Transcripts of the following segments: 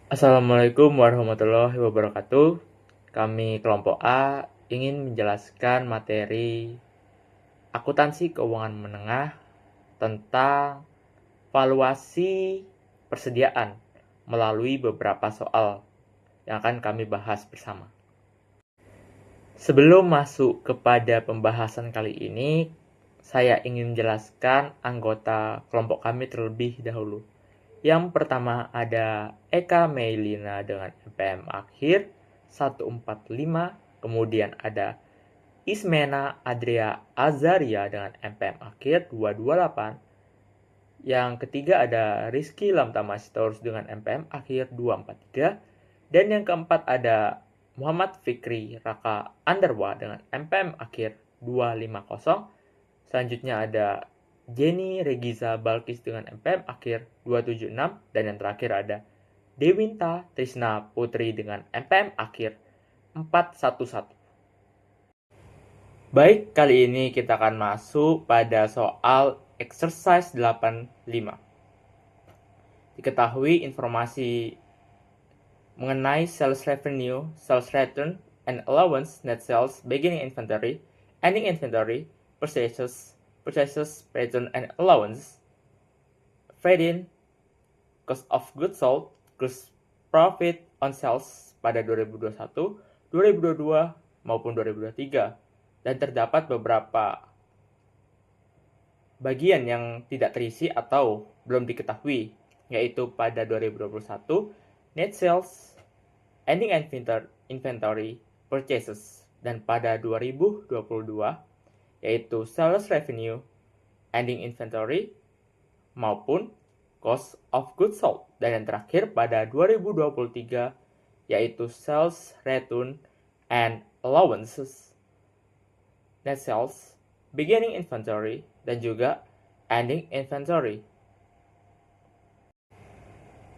Assalamualaikum warahmatullahi wabarakatuh. Kami kelompok A ingin menjelaskan materi akuntansi keuangan menengah tentang valuasi persediaan melalui beberapa soal yang akan kami bahas bersama. Sebelum masuk kepada pembahasan kali ini, saya ingin menjelaskan anggota kelompok kami terlebih dahulu. Yang pertama ada Eka Meilina dengan NPM akhir 145, kemudian ada Ismena Adria Azaria dengan NPM akhir 228. Yang ketiga ada Rizky Lamtamasitorus dengan NPM akhir 243. Dan yang keempat ada Muhammad Fikri Raka Andarwa dengan NPM akhir 250. Selanjutnya ada Jenny Regiza Balkis dengan NPM akhir 276. Dan yang terakhir ada Dewinta Trisna Putri dengan NPM akhir 411. Baik, kali ini kita akan masuk pada soal exercise 85. Diketahui informasi mengenai sales revenue, sales return, and allowance, net sales, beginning inventory, ending inventory, purchases, return and allowance, trade-in, cost of goods sold, gross profit on sales pada 2021, 2022, maupun 2023. Dan terdapat beberapa bagian yang tidak terisi atau belum diketahui, yaitu pada 2021, net sales, ending inventory, purchases, dan pada 2022, yaitu sales revenue, ending inventory, maupun cost of goods sold. Dan yang terakhir pada 2023, yaitu sales return and allowances, net sales, beginning inventory, dan juga ending inventory.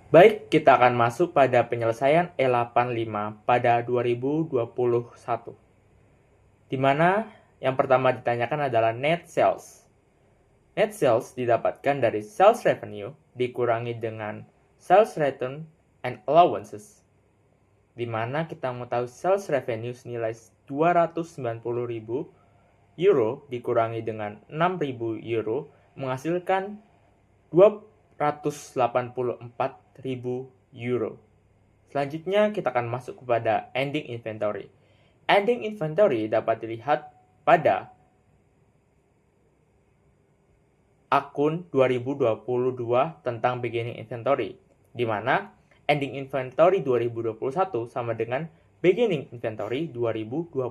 Baik, kita akan masuk pada penyelesaian E85 pada 2021. Di mana yang pertama ditanyakan adalah net sales. Net sales didapatkan dari sales revenue dikurangi dengan sales return and allowances. Di mana kita mengetahui sales revenue senilai 290.000 euro dikurangi dengan 6.000 euro menghasilkan 284.000 euro. Selanjutnya kita akan masuk kepada ending inventory. Ending inventory dapat dilihat pada akun 2022 tentang beginning inventory, di mana ending inventory 2021 sama dengan beginning inventory 2022.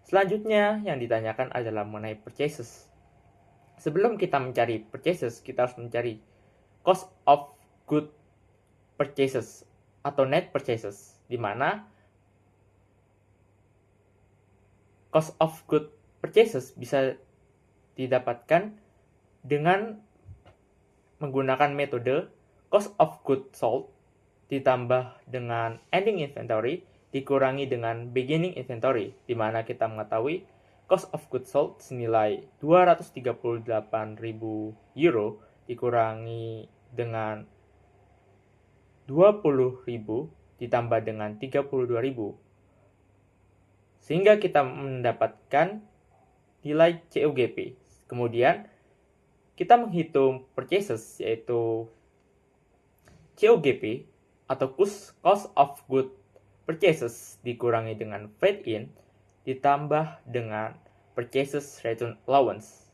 Selanjutnya yang ditanyakan adalah mengenai purchases. Sebelum kita mencari purchases, kita harus mencari cost of good purchases atau net purchases, di mana cost of good purchases bisa didapatkan dengan menggunakan metode cost of goods sold ditambah dengan ending inventory dikurangi dengan beginning inventory, di mana kita mengetahui cost of goods sold senilai 238.000 euro dikurangi dengan 20.000 ditambah dengan 32.000. Sehingga kita mendapatkan nilai COGP. Kemudian kita menghitung purchases, yaitu COGP atau cost of good purchases dikurangi dengan trade-in ditambah dengan purchases return allowance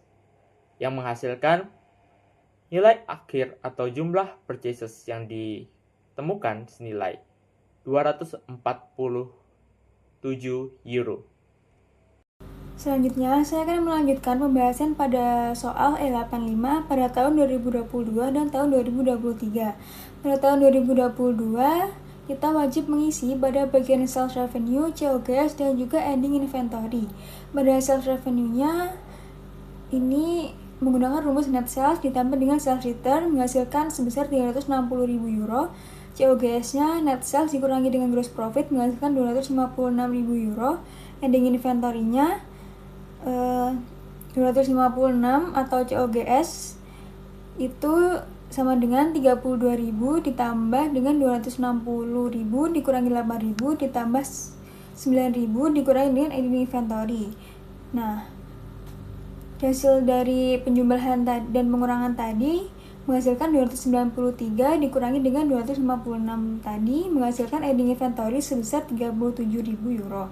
yang menghasilkan nilai akhir atau jumlah purchases yang ditemukan senilai 247 euro. Selanjutnya, saya akan melanjutkan pembahasan pada soal E85 pada tahun 2022 dan tahun 2023. Pada tahun 2022, kita wajib mengisi pada bagian sales revenue, COGS, dan juga ending inventory. Pada sales revenue-nya, ini menggunakan rumus net sales ditambah dengan sales return menghasilkan sebesar 360.000 euro. COGS-nya net sales dikurangi dengan gross profit menghasilkan 256.000 euro. Ending inventory-nya 256 atau COGS itu sama dengan 32.000 ditambah dengan 260.000 dikurangi 8.000 ditambah 9.000 dikurangi dengan ending inventory. Nah, hasil dari penjumlahan dan pengurangan tadi menghasilkan 293 dikurangi dengan 256 tadi menghasilkan ending inventory sebesar 37.000 euro.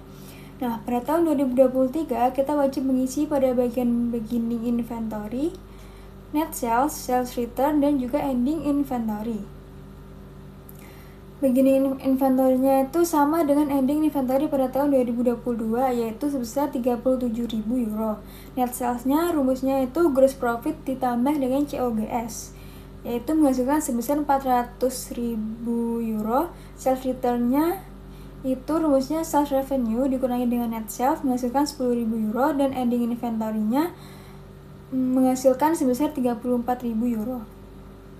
Nah, pada tahun 2023 kita wajib mengisi pada bagian beginning inventory, net sales, sales return, dan juga ending inventory. Beginning inventory-nya itu sama dengan ending inventory pada tahun 2022, yaitu sebesar 37.000 euro. Net sales-nya rumusnya itu gross profit ditambah dengan COGS, yaitu menghasilkan sebesar 400.000 euro. Sales return-nya itu rumusnya sales revenue dikurangi dengan net sales menghasilkan 10.000 euro, dan ending inventory-nya menghasilkan sebesar 34.000 euro.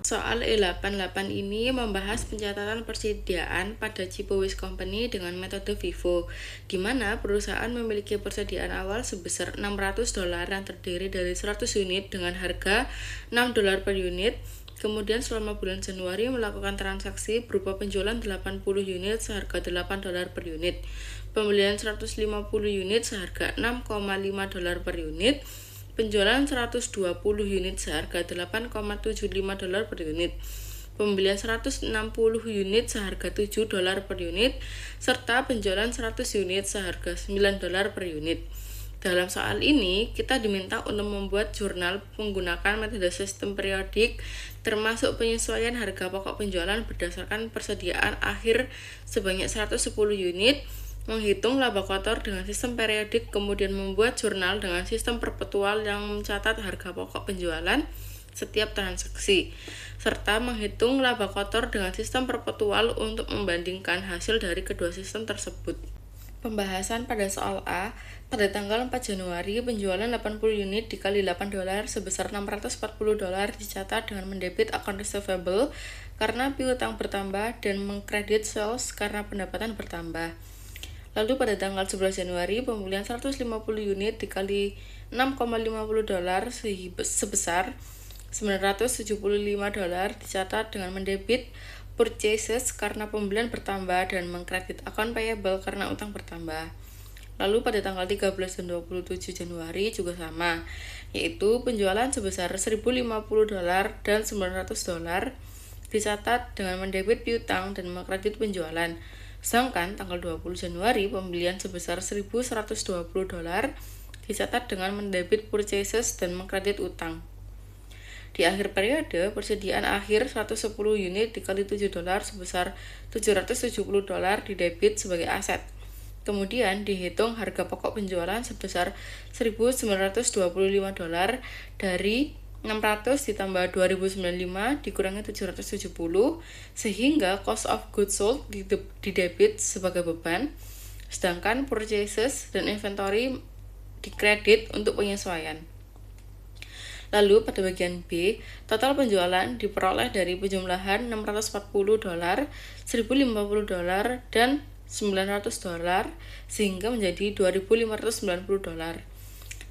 Soal E88 ini membahas pencatatan persediaan pada Cibowiz Company dengan metode FIFO, di mana perusahaan memiliki persediaan awal sebesar $600 yang terdiri dari 100 unit dengan harga $6 per unit. Kemudian selama bulan Januari melakukan transaksi berupa penjualan 80 unit seharga $8 per unit, pembelian 150 unit seharga $6,5 per unit, penjualan 120 unit seharga $8,75 per unit, pembelian 160 unit seharga $7 per unit, serta penjualan 100 unit seharga $9 per unit. Dalam soal ini, kita diminta untuk membuat jurnal menggunakan metode sistem periodik, termasuk penyesuaian harga pokok penjualan berdasarkan persediaan akhir sebanyak 110 unit, menghitung laba kotor dengan sistem periodik, kemudian membuat jurnal dengan sistem perpetual yang mencatat harga pokok penjualan setiap transaksi, serta menghitung laba kotor dengan sistem perpetual untuk membandingkan hasil dari kedua sistem tersebut. Pembahasan pada soal A, pada tanggal 4 Januari, penjualan 80 unit dikali $8 sebesar $640 dicatat dengan mendebit account receivable karena piutang bertambah dan mengkredit sales karena pendapatan bertambah. Lalu pada tanggal 11 Januari, pembelian 150 unit dikali $6,50 sebesar $975 dicatat dengan mendebit purchases karena pembelian bertambah dan mengkredit account payable karena utang bertambah. Lalu pada tanggal 13 dan 27 Januari juga sama, yaitu penjualan sebesar $1.050 dan $900 dicatat dengan mendebit piutang dan mengkredit penjualan. Sedangkan tanggal 20 Januari pembelian sebesar $1.120 dicatat dengan mendebit purchases dan mengkredit utang. Di akhir periode, persediaan akhir 110 unit dikali $7 sebesar $770 didebit sebagai aset. Kemudian dihitung harga pokok penjualan sebesar $1.925 dari 600 ditambah 2095 dikurangi 770 sehingga cost of goods sold didebit sebagai beban, sedangkan purchases dan inventory dikredit untuk penyesuaian. Lalu pada bagian B, total penjualan diperoleh dari penjumlahan $640, $1.050 dan $900 sehingga menjadi $2.590.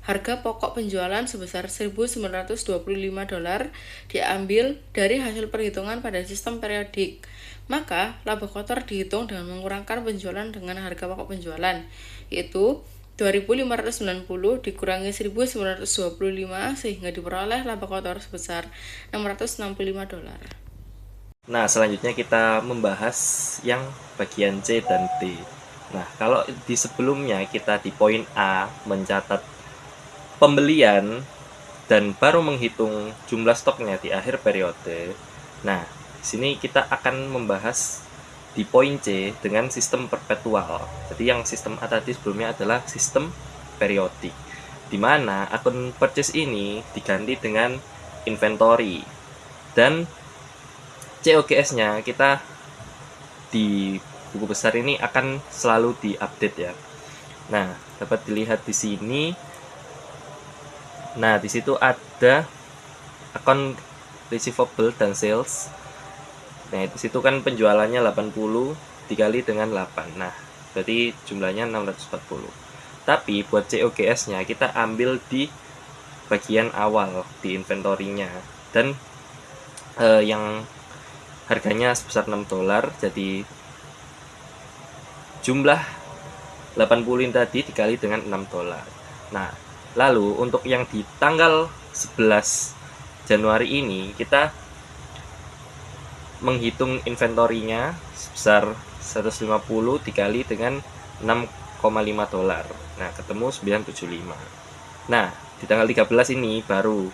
Harga pokok penjualan sebesar $1.925 diambil dari hasil perhitungan pada sistem periodik. Maka, laba kotor dihitung dengan mengurangkan penjualan dengan harga pokok penjualan, yaitu 2.590 dikurangi 1.925 sehingga diperoleh laba kotor sebesar $665. Nah, selanjutnya kita membahas yang bagian C dan D. Nah, kalau di sebelumnya kita di poin A mencatat pembelian dan baru menghitung jumlah stoknya di akhir periode. Nah, di sini kita akan membahas di poin C dengan sistem perpetual. Jadi yang sistem A tadi sebelumnya adalah sistem periodik, di mana akun purchase ini diganti dengan inventory dan COGS-nya kita di buku besar ini akan selalu diupdate ya. Nah, dapat dilihat di sini. Nah, di situ ada akun receivable dan sales. Nah, di situ kan penjualannya 80 dikali dengan 8. Nah, berarti jumlahnya 640. Tapi buat COGS-nya kita ambil di bagian awal di inventory-nya dan yang harganya sebesar $6. Jadi jumlah 80 ini tadi dikali dengan $6. Nah, lalu untuk yang di tanggal 11 Januari ini kita menghitung inventorinya sebesar 150 dikali dengan $6,5. Nah, ketemu 975. Nah, di tanggal 13 ini baru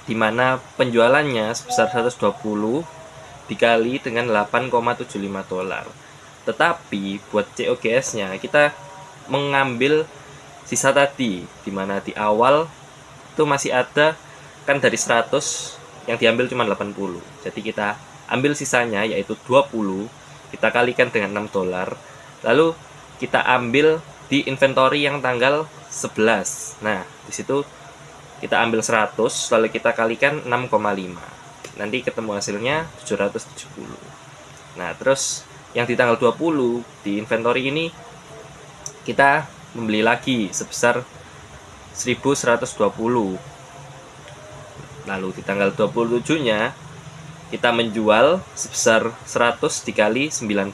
dimana penjualannya sebesar 120 dikali dengan $8,75. Tetapi buat COGS-nya kita mengambil sisa tadi, dimana di awal itu masih ada kan dari 100 yang diambil cuma 80. Jadi kita ambil sisanya yaitu 20, kita kalikan dengan $6. Lalu kita ambil di inventory yang tanggal 11. Nah, di situ kita ambil 100 lalu kita kalikan 6,5. Nanti ketemu hasilnya 770. Nah, terus yang di tanggal 20 di inventory ini kita membeli lagi sebesar 1120. Lalu di tanggal 27-nya kita menjual sebesar 100 dikali $9.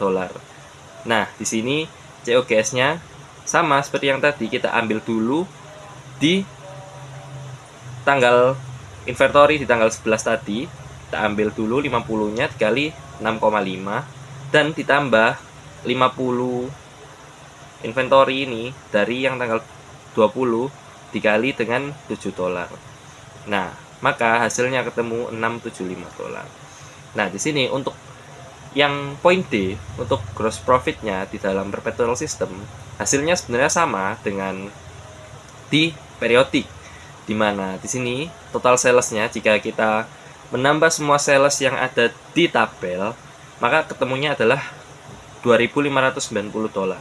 Nah, di sini COGS-nya sama seperti yang tadi, kita ambil dulu di tanggal inventory di tanggal 11 tadi, kita ambil dulu 50-nya dikali 6,5 dan ditambah 50 inventory ini dari yang tanggal 20 dikali dengan $7. Nah, maka hasilnya ketemu $675. Nah, di sini untuk yang poin D, untuk gross profit-nya di dalam perpetual system, hasilnya sebenarnya sama dengan di periodik, di mana di sini total sales-nya jika kita menambah semua sales yang ada di tabel, maka ketemunya adalah $2.590.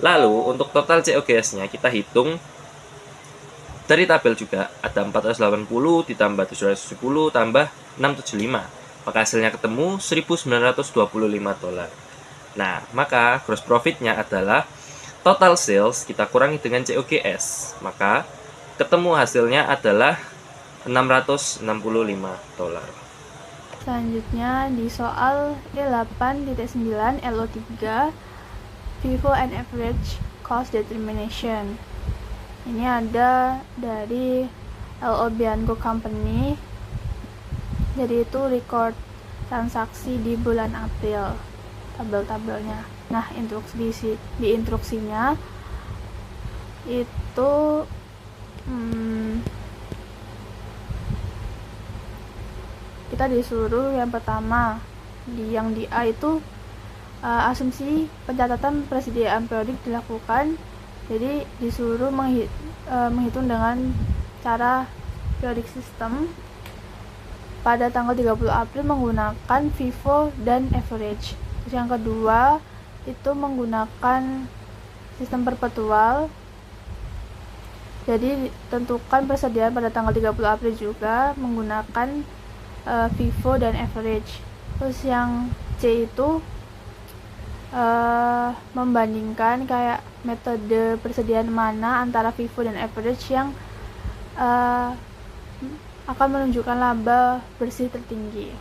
Lalu untuk total COGS-nya kita hitung dari tabel juga, ada 480 ditambah 770 tambah 675. Maka hasilnya ketemu $1.925. Nah, maka gross profit-nya adalah total sales kita kurangi dengan COGS. Maka ketemu hasilnya adalah $665. Selanjutnya di soal E8.9 LO3 FIFO and Average Cost Determination. Ini ada dari LO Bianco Company. Jadi itu record transaksi di bulan April, tabel-tabelnya. Nah, di instruksinya itu kita disuruh yang pertama yang di A itu asumsi pencatatan persediaan periodik dilakukan. Jadi disuruh menghitung dengan cara periodic system pada tanggal 30 April menggunakan FIFO dan average. Terus yang kedua itu menggunakan sistem perpetual. Jadi tentukan persediaan pada tanggal 30 April juga menggunakan FIFO dan average. Terus yang C itu membandingkan kayak metode persediaan mana antara FIFO dan average yang akan menunjukkan laba bersih tertinggi.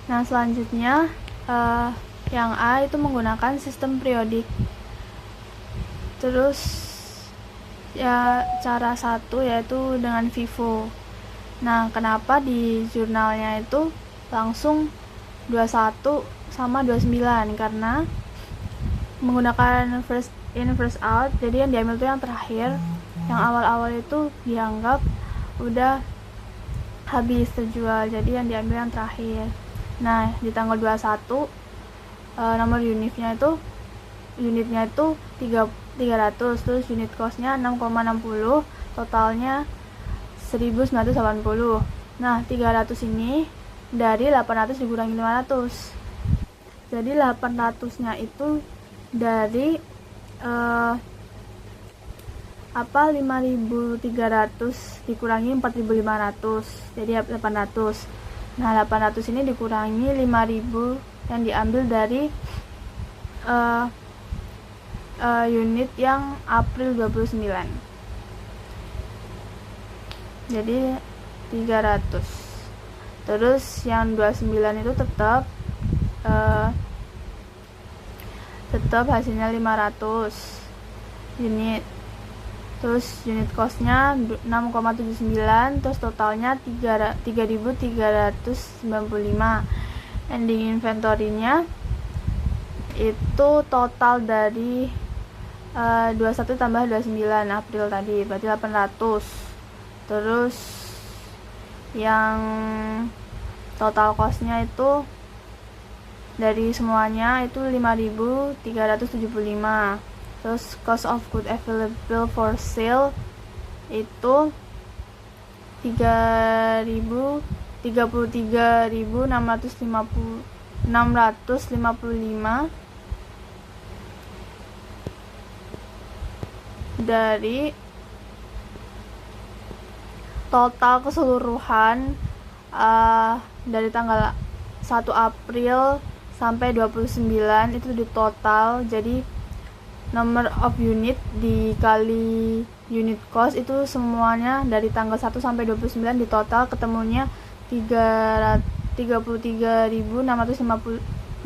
Nah, selanjutnya yang A itu menggunakan sistem periodik. Terus ya cara satu yaitu dengan FIFO. Nah, kenapa di jurnalnya itu langsung 21 sama 29? Karena menggunakan first in first out, jadi yang diambil itu yang terakhir, yang awal-awal itu dianggap udah habis terjual, jadi yang diambil yang terakhir. Nah, di tanggal 21 nomor unitnya itu 300, terus unit costnya 6,60, totalnya 1980. Nah, 300 ini dari 800 dikurangi 500, jadi 800 nya itu dari 5.300 dikurangi 4.500, jadi 800. Nah, 800 ini dikurangi 5.000 yang diambil dari unit yang April 29, jadi 300. Terus yang 29 itu tetap hasilnya 500 unit. Terus unit costnya 6,79, terus totalnya 3.395. Ending inventory-nya itu total dari 21 tambah 29 April tadi berarti 800. Terus yang total costnya itu dari semuanya itu 5.375. Terus cost of good available for sale itu 655 dari total keseluruhan dari tanggal 1 April sampai 29 itu di total, jadi number of unit dikali unit cost itu semuanya dari tanggal 1 sampai 29 di total ketemunya 33.655.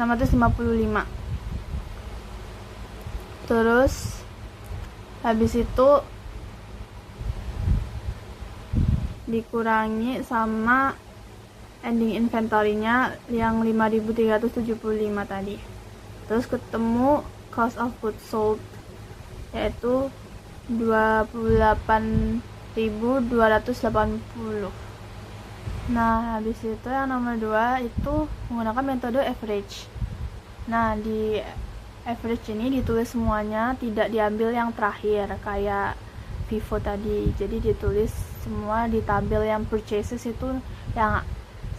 Terus habis itu dikurangi sama ending inventory-nya yang 5.375 tadi. Terus ketemu cost of goods sold yaitu 28.280. Nah, habis itu yang nomor 2 itu menggunakan metode average. Nah, di average ini ditulis semuanya, tidak diambil yang terakhir kayak Vivo tadi. Jadi ditulis semua di tabel yang purchases itu yang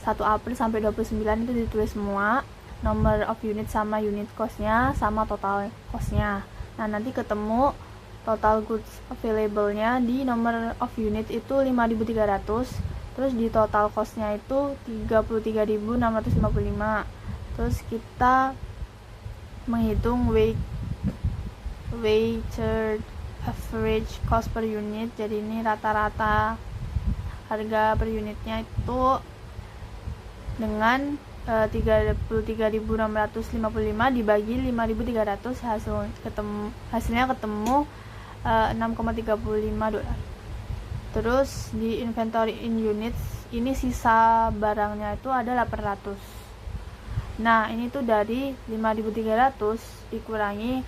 1 April sampai 29 itu ditulis semua, number of unit sama unit cost-nya sama total cost-nya. Nah, nanti ketemu total goods available-nya di number of unit itu 5.300, terus di total cost-nya itu 33.655. Terus kita menghitung weighted average cost per unit. Jadi ini rata-rata harga per unitnya itu dengan 33.655 dibagi 5.300 hasilnya ketemu $6,35. Terus di inventory in units ini sisa barangnya itu ada 800. Nah, ini tuh dari 5.300 dikurangi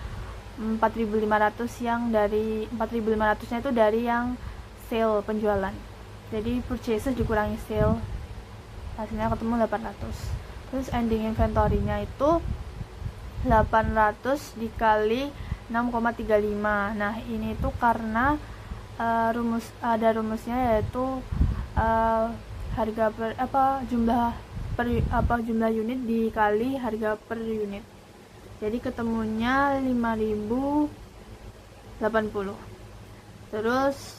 4.500 yang dari 4.500-nya itu dari yang sale penjualan. Jadi purchases dikurangi sale, hasilnya ketemu 800. Terus ending inventory-nya itu 800 dikali 6,35. Nah, ini tuh karena rumusnya yaitu harga per jumlah unit dikali harga per unit. Jadi ketemunya 5.080. Terus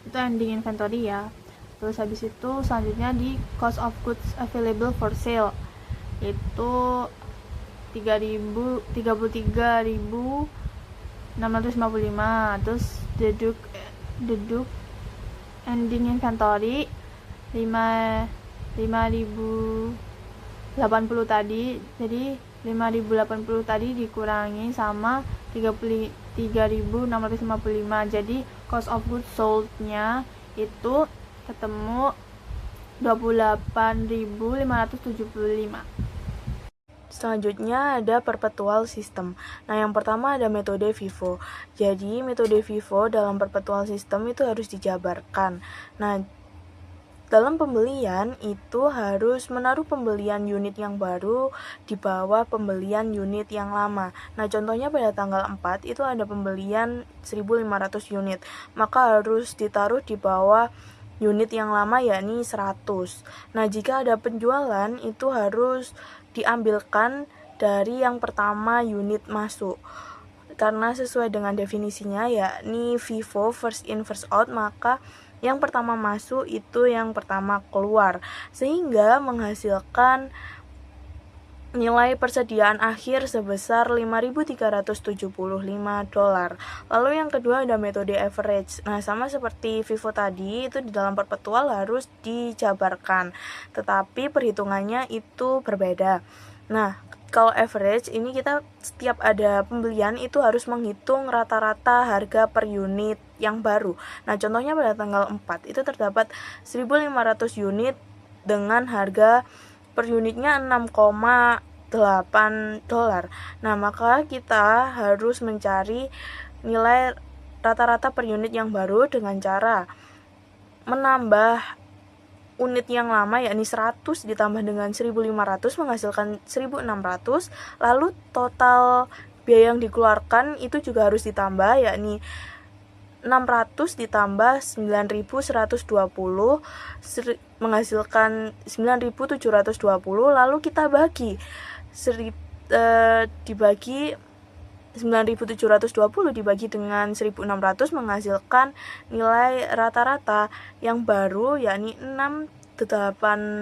itu ending inventory ya. Terus habis itu selanjutnya di cost of goods available for sale itu 33.655. Terus deduct ending inventory 5.080 tadi. Jadi 5.080 tadi dikurangi sama 33.655. Jadi cost of goods sold-nya itu ketemu 28.575. Selanjutnya ada perpetual system. Nah, yang pertama ada metode FIFO. Jadi metode FIFO dalam perpetual system itu harus dijabarkan. Nah, dalam pembelian itu harus menaruh pembelian unit yang baru di bawah pembelian unit yang lama. Nah, contohnya pada tanggal 4 itu ada pembelian 1.500 unit, maka harus ditaruh di bawah unit yang lama yakni 100. Nah, jika ada penjualan itu harus diambilkan dari yang pertama unit masuk. Karena sesuai dengan definisinya yakni FIFO first in first out, maka yang pertama masuk itu yang pertama keluar, sehingga menghasilkan nilai persediaan akhir sebesar $5.375. Lalu yang kedua ada metode average. Nah, sama seperti Vivo tadi, itu di dalam perpetual harus dijabarkan, tetapi perhitungannya itu berbeda. Nah, kalau average ini kita setiap ada pembelian itu harus menghitung rata-rata harga per unit yang baru. Nah, contohnya pada tanggal 4 itu terdapat 1.500 unit dengan harga per unitnya $6,8. Nah, maka kita harus mencari nilai rata-rata per unit yang baru dengan cara menambah unit yang lama, yakni 100 ditambah dengan 1.500 menghasilkan 1.600. Lalu total biaya yang dikeluarkan itu juga harus ditambah, yakni 600 ditambah 9.120 menghasilkan 9.720. Lalu kita bagi dibagi 9.720 dibagi dengan 1.600 menghasilkan nilai rata-rata yang baru, yakni $68,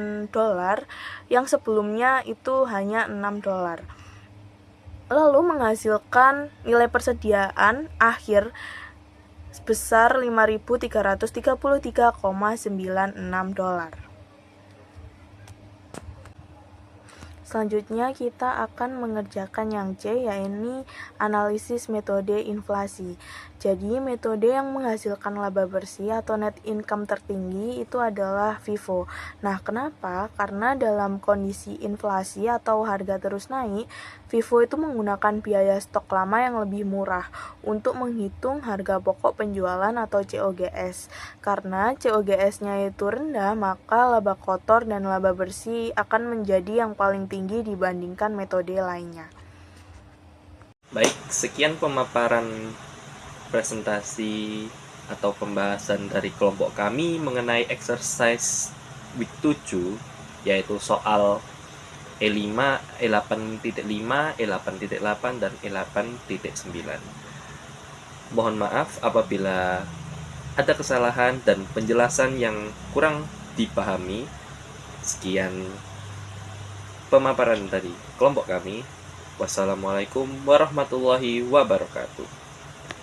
yang sebelumnya itu hanya $6. Lalu menghasilkan nilai persediaan akhir sebesar $5.333,96. Selanjutnya kita akan mengerjakan yang C, yaitu analisis metode inflasi. Jadi metode yang menghasilkan laba bersih atau net income tertinggi itu adalah Vivo. Nah, kenapa? Karena dalam kondisi inflasi atau harga terus naik, Vivo itu menggunakan biaya stok lama yang lebih murah untuk menghitung harga pokok penjualan atau COGS. Karena COGS-nya itu rendah, maka laba kotor dan laba bersih akan menjadi yang paling tinggi dibandingkan metode lainnya. Baik, sekian pemaparan presentasi atau pembahasan dari kelompok kami mengenai exercise week 7, yaitu soal E5, E8.5, E8.8, dan E8.9. Mohon maaf apabila ada kesalahan dan penjelasan yang kurang dipahami. Sekian pemaparan dari kelompok kami. Wassalamualaikum warahmatullahi wabarakatuh.